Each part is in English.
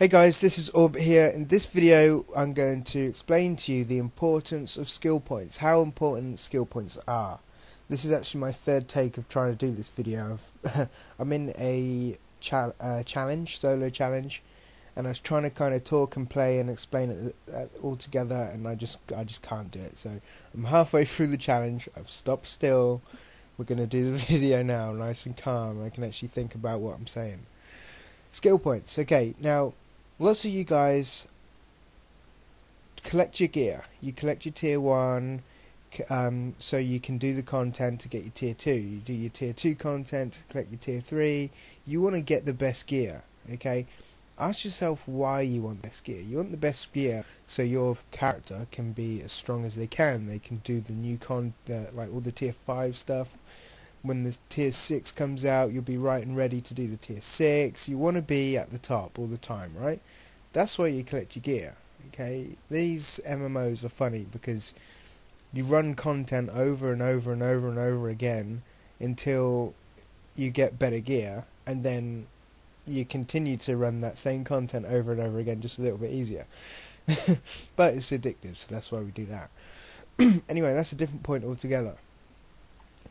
Hey guys, this is Orb here. In this video I'm going to explain to you the importance of skill points, how important skill points are. This is actually my third take of trying to do this video. I'm in a solo challenge, and I was trying to kind of talk and play and explain it all together, and I just can't do it. So I'm halfway through the challenge, I've stopped still, we're going to do the video now, nice and calm. I can actually think about what I'm saying. Skill points, okay, now lots of you guys collect your gear. You collect your tier 1 so you can do the content to get your tier 2. You do your tier 2 content to collect your tier 3. You want to get the best gear, okay? Ask yourself why you want the best gear. You want the best gear so your character can be as strong as they can. They can do the new like all the tier 5 stuff. When the tier 6 comes out, you'll be right and ready to do the tier 6. You want to be at the top all the time, right? That's why you collect your gear, okay? These MMOs are funny because you run content over and over and over and over again until you get better gear, and then you continue to run that same content over and over again, just a little bit easier. But it's addictive, so that's why we do that. Anyway, that's a different point altogether.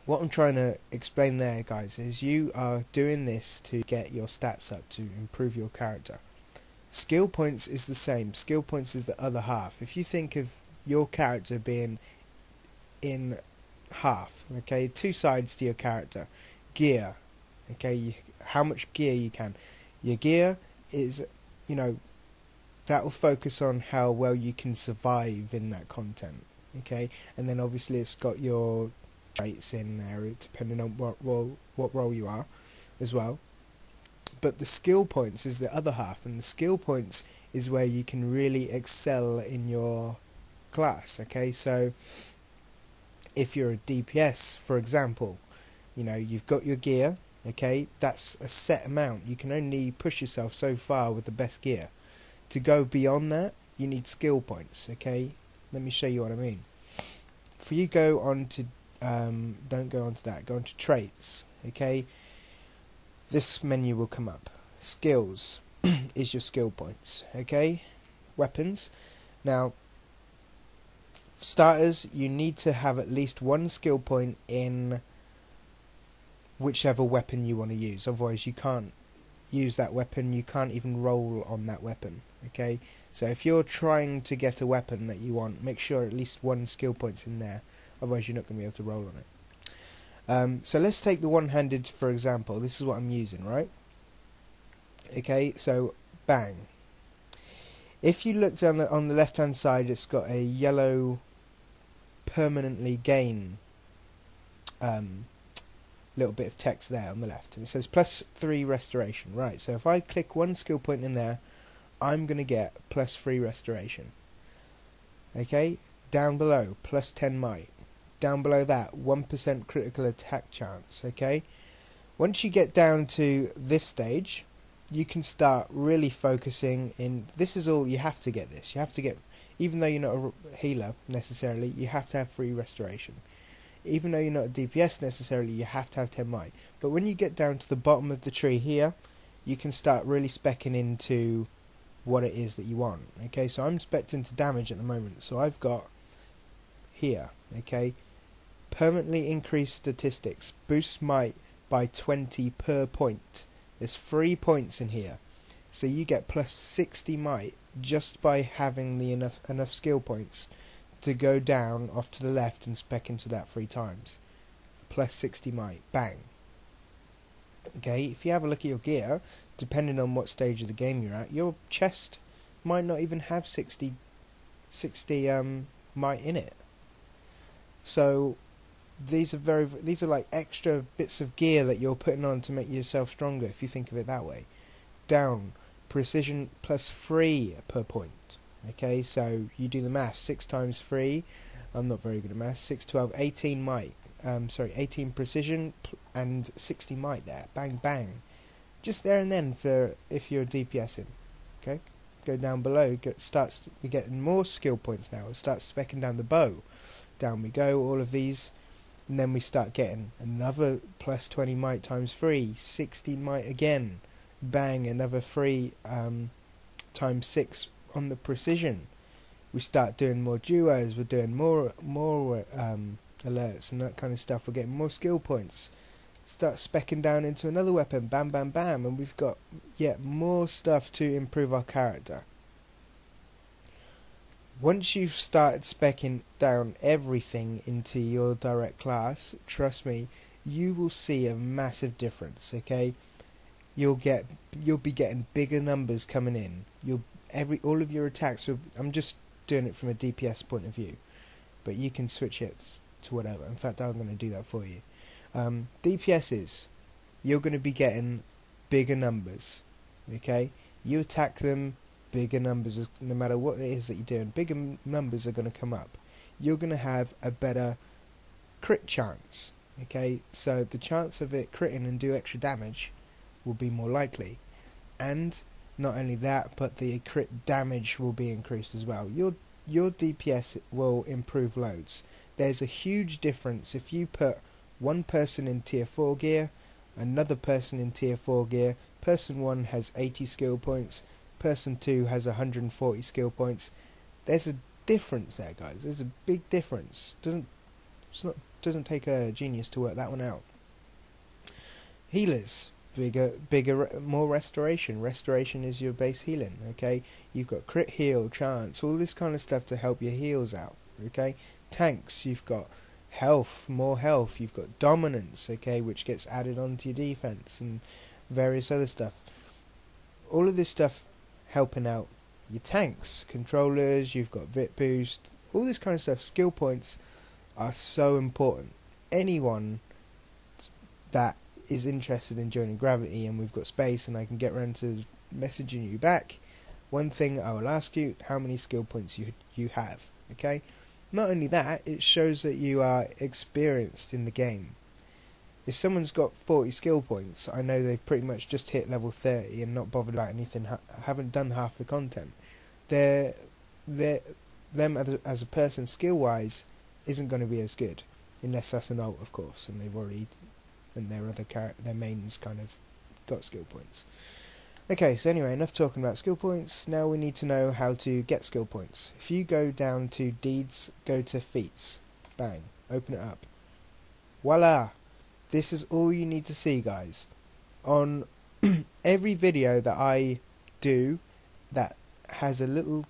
What I'm trying to explain there, guys, is you are doing this to get your stats up, to improve your character. Skill points is the same. Skill points is the other half. If you think of your character being in half, okay, two sides to your character. Gear, okay, how much gear you can. Your gear is, that will focus on how well you can survive in that content, okay, and then obviously it's got your traits in there depending on what role you are as well. But the skill points is the other half, and the skill points is where you can really excel in your class, okay? So if you're a DPS, for example, you've got your gear, okay, that's a set amount. You can only push yourself so far with the best gear. To go beyond that, you need skill points, okay? Let me show you what I mean. If you go on to don't go on to that, go on to traits, okay? This menu will come up. Skills is your skill points, okay? Weapons. Now, for starters, you need to have at least one skill point in whichever weapon you want to use. Otherwise, you can't use that weapon. You can't even roll on that weapon, okay? So if you're trying to get a weapon that you want, make sure at least one skill point's in there. Otherwise, you're not going to be able to roll on it. So let's take the one-handed, for example. This is what I'm using, right? Okay, so bang. If you look down on the left-hand side, it's got a yellow permanently gain little bit of text there on the left, and it says +3 restoration. Right, so if I click one skill point in there, I'm going to get +3 restoration. Okay, down below, +10 might. Down below that, 1% critical attack chance, okay? Once you get down to this stage, you can start really focusing in. This is all, you have to get this. You have to get, even though you're not a healer necessarily, you have to have 3 restoration. Even though you're not a DPS necessarily, you have to have 10 might. But when you get down to the bottom of the tree here, you can start really speccing into what it is that you want, okay? So I'm specced into damage at the moment, so I've got here, okay, permanently increased statistics, boost might by 20 per point. There's 3 points in here, so you get +60 might just by having the enough skill points to go down off to the left and spec into that 3 times. +60 might, bang. Okay, if you have a look at your gear, depending on what stage of the game you're at, your chest might not even have 60 might in it. So these are like extra bits of gear that you're putting on to make yourself stronger, if you think of it that way. Down, precision +3 per point. Okay, so you do the math. 6 times 3. I'm not very good at math. 6, 12, 18 might. 18 precision and 60 might there. Bang, bang. Just there and then for if you're DPSing. Okay, go down below. We're getting more skill points now. It starts specking down the bow. Down we go. All of these. And then we start getting another +20 might times 3, 60 might again, bang, another 3 times 6 on the precision. We start doing more duos, we're doing more alerts and that kind of stuff. We're getting more skill points. Start speccing down into another weapon, bam bam bam, and we've got yet more stuff to improve our character. Once you've started speccing down everything into your direct class, trust me, you will see a massive difference, okay? You'll be getting bigger numbers coming in. All of your attacks will, I'm just doing it from a DPS point of view, but you can switch it to whatever. In fact, I'm going to do that for you. DPSs, you're going to be getting bigger numbers, okay? You attack them, bigger numbers, no matter what it is that you're doing, bigger numbers are going to come up. You're going to have a better crit chance, okay? So the chance of it critting and do extra damage will be more likely. And not only that, but the crit damage will be increased as well. Your DPS will improve loads. There's a huge difference if you put one person in tier 4 gear, another person in tier 4 gear, person 1 has 80 skill points, person 2 has 140 skill points. There's a difference there, guys. There's a big difference. Doesn't take a genius to work that one out. Healers, bigger, more restoration. Restoration is your base healing, okay? You've got crit heal, chance, all this kind of stuff to help your heals out, okay? Tanks, you've got health, more health. You've got dominance, okay, which gets added onto your defense and various other stuff. All of this stuff helping out your tanks, controllers. You've got vit boost, all this kind of stuff. Skill points are so important. Anyone that is interested in joining Gravity, and we've got space and I can get around to messaging you back, one thing I will ask you, how many skill points you have, okay? Not only that, it shows that you are experienced in the game. If someone's got 40 skill points, I know they've pretty much just hit level 30 and not bothered about anything, haven't done half the content. Them as a person, skill-wise, isn't going to be as good, unless that's an alt, of course, and they've already, and their mains kind of got skill points. Okay, so anyway, enough talking about skill points. Now we need to know how to get skill points. If you go down to deeds, go to feats, bang, open it up. Voila! This is all you need to see, guys. On every video that I do that has a little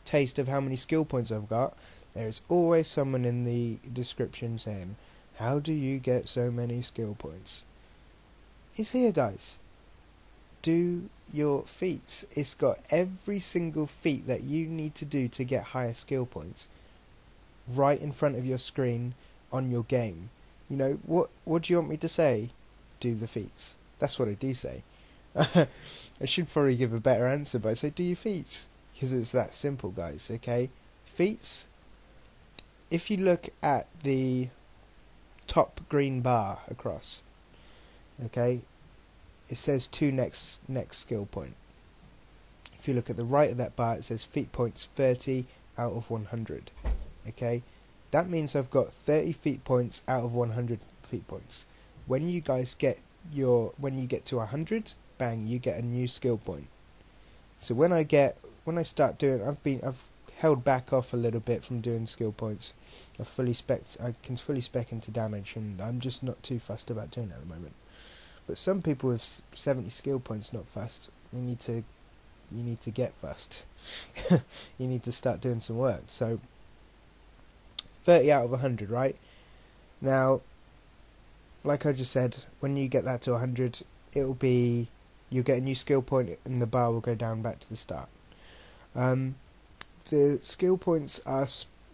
taste of how many skill points I've got, there is always someone in the description saying, how do you get so many skill points? It's here, guys. Do your feats. It's got every single feat that you need to do to get higher skill points right in front of your screen on your game. You know, what do you want me to say? Do the feats. That's what I do say. I should probably give a better answer, but I say do your feats, because it's that simple, guys, okay? Feats, if you look at the top green bar across, okay, it says 2 next skill point. If you look at the right of that bar, it says feat points 30 out of 100. Okay, that means I've got 30 feat points out of 100 feat points. When you guys get to 100, bang, you get a new skill point. So when I start doing, I've held back off a little bit from doing skill points. I can fully spec into damage, and I'm just not too fussed about doing that at the moment. But some people with 70 skill points not fussed. You need to get fussed. You need to start doing some work. So 30 out of 100, right? Now, like I just said, when you get that to 100, you'll get a new skill point, and the bar will go down back to the start. The skill points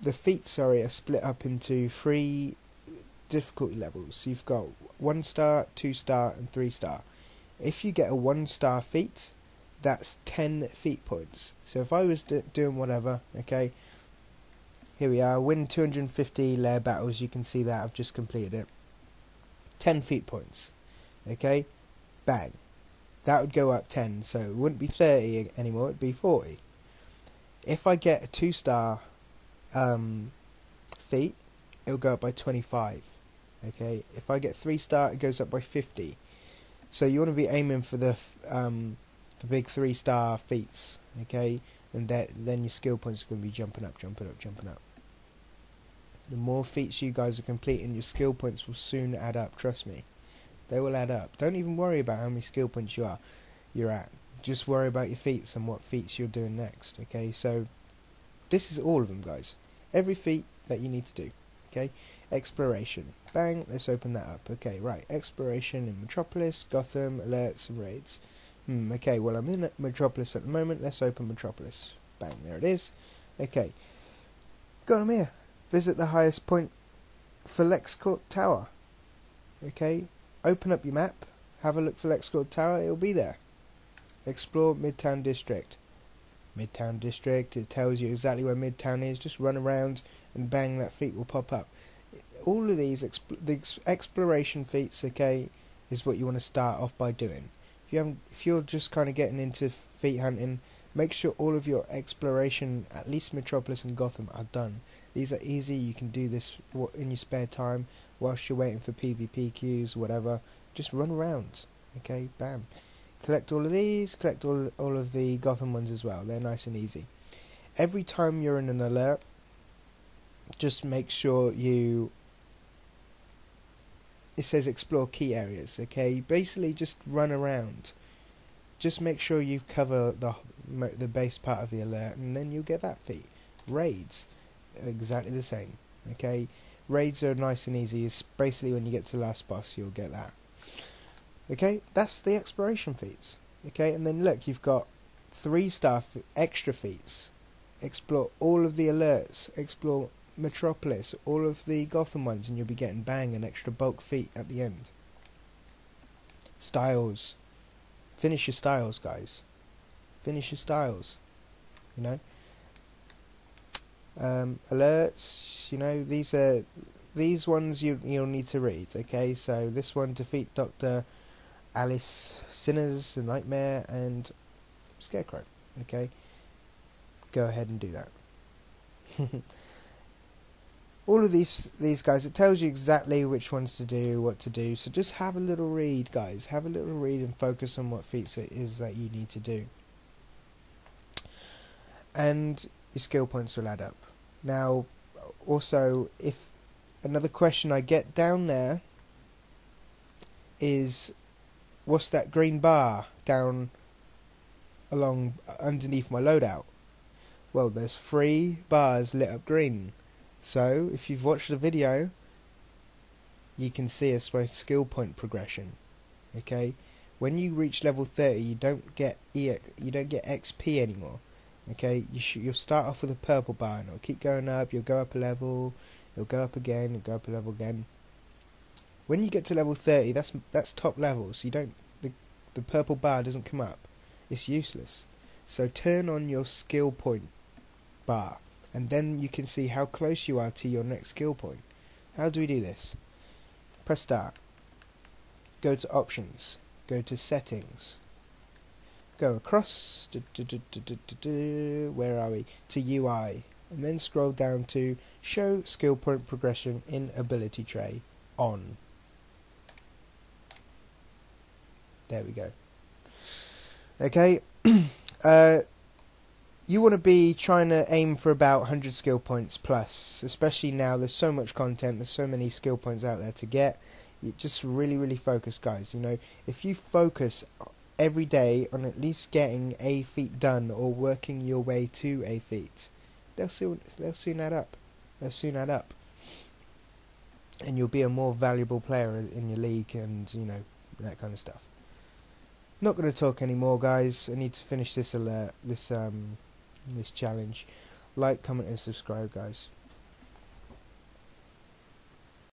the feats are split up into 3 difficulty levels. So you've got 1 star, 2 star, and 3 star. If you get a 1 star feat, that's 10 feat points. So if I was doing whatever, okay, here we are, win 250 lair battles. You can see that I've just completed it. 10 feat points, okay, bang. That would go up 10, so it wouldn't be 30 anymore, it'd be 40. If I get a 2 star feat, it'll go up by 25. Okay, if I get 3 star, it goes up by 50. So you want to be aiming for the big 3-star feats, okay, and then your skill points are going to be jumping up. The more feats you guys are completing, your skill points will soon add up. Trust me, they will add up. Don't even worry about how many skill points you're at. Just worry about your feats and what feats you're doing next. Okay, so this is all of them, guys. Every feat that you need to do. Okay, exploration. Bang. Let's open that up. Okay, right. Exploration in Metropolis, Gotham, alerts, and raids. Okay, well, I'm in Metropolis at the moment. Let's open Metropolis. Bang. There it is. Okay. Got them here. Visit the highest point for LexCorp Tower. Okay. Open up your map. Have a look for LexCorp Tower. It'll be there. Explore Midtown District. Midtown District, it tells you exactly where Midtown is. Just run around and bang, that feat will pop up. All of these exploration feats, okay, is what you want to start off by doing. If you're just kind of getting into feat hunting, make sure all of your exploration, at least Metropolis and Gotham, are done. These are easy. You can do this in your spare time whilst you're waiting for PvP queues, whatever. Just run around, okay, bam. Collect all of these, collect all of the Gotham ones as well. They're nice and easy. Every time you're in an alert, just make sure it says explore key areas, okay? Basically just run around. Just make sure you cover the base part of the alert, and then you'll get that feat. Raids, exactly the same, okay? Raids are nice and easy. It's basically when you get to last boss, you'll get that. Okay, that's the exploration feats. Okay, and then look, you've got 3-star extra feats. Explore all of the alerts. Explore Metropolis, all of the Gotham ones, and you'll be getting bang an extra bulk feat at the end. Styles. Finish your styles, guys. Finish your styles. You know. Alerts. You know, these ones you'll need to read. Okay, so this one, defeat Dr. Alice, Sinners, The Nightmare, and Scarecrow. Okay, go ahead and do that. All of these guys, it tells you exactly which ones to do, what to do. So just have a little read, guys. Have a little read and focus on what feats it is that you need to do, and your skill points will add up. Now, also, if another question I get down there is, what's that green bar down along underneath my loadout? Well, there's 3 bars lit up green. So if you've watched the video, you can see my skill point progression. Okay, when you reach level 30, you don't get XP anymore. Okay, you'll start off with a purple bar, and it'll keep going up. You'll go up a level. You'll go up again. You'll go up a level again. When you get to level 30, that's top level, so the purple bar doesn't come up. It's useless. So turn on your skill point bar, and then you can see how close you are to your next skill point. How do we do this? Press start. Go to options. Go to settings. Go across. Where are we? To UI. And then scroll down to show skill point progression in ability tray on. There we go. Okay. You want to be trying to aim for about 100 skill points plus, especially now there's so much content, there's so many skill points out there to get. You just really focus, guys. You know, if you focus every day on at least getting a feat done or working your way to a feat, they'll soon add up. They'll soon add up, and you'll be a more valuable player in your league, and you know, that kind of stuff. Not going to talk anymore, guys. I need to finish this alert, this challenge. Like, comment, and subscribe, guys.